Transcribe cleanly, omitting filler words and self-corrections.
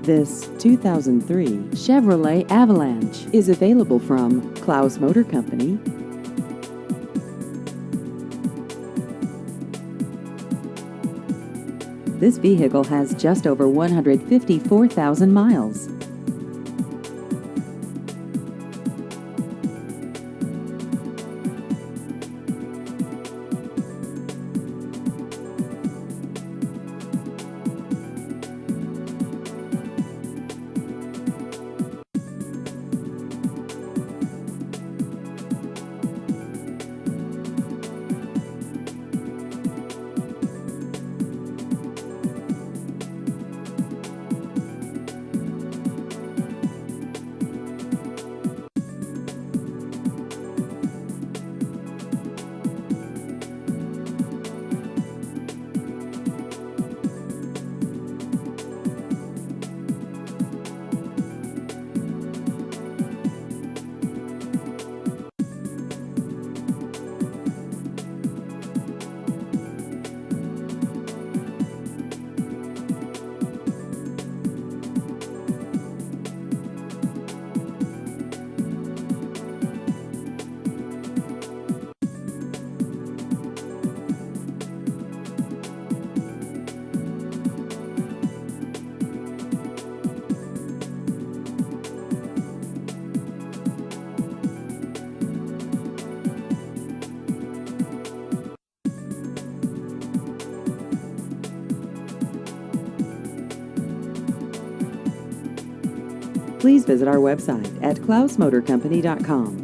This 2003 Chevrolet Avalanche is available from Clouse Motor Company. This vehicle has just over 154,000 miles. Please visit our website at clousemotorcompany.com.